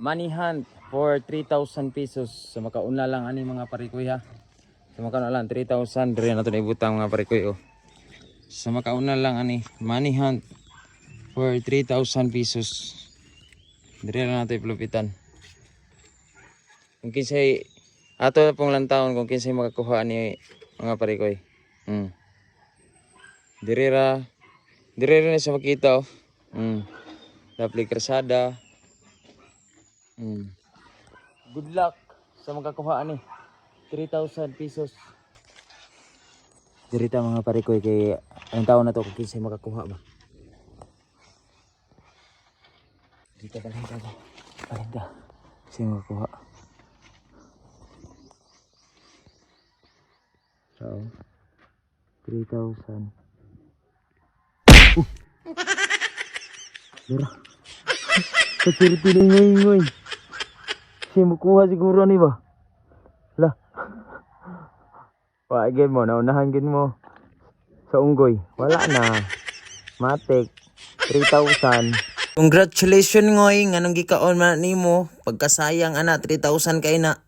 money hunt for 3,000 pesos. So makauna lang ani mga parikoy ha. So makauna lang 3,000 dire na to ibutang mga parikoy oh. So makauna lang ani money hunt for 3,000 pesos. Dire na nato ilupitan. Kung kinsay ato pong lantawon kung kinsay makakuha ni mga parikoy. Dire ra sa makita oh. Dapli Krasada. Good luck sa makakuha ni 3,000 pesos. Dirita mga parikoy kay ang taon na to kung kinsay makakuha ba. Dito palinda. Kinsay makakuha. So 3,000. Dira. Kasirti na ngoy. Siya makuha siguro ni ba? Lah. Wagin mo, naunahan gin mo. Sa unggoy. Wala na. Matik. 3,000. Congratulations ngoy. Anong gikaon man nimo? Pagkasayang ana 3,000 kay na.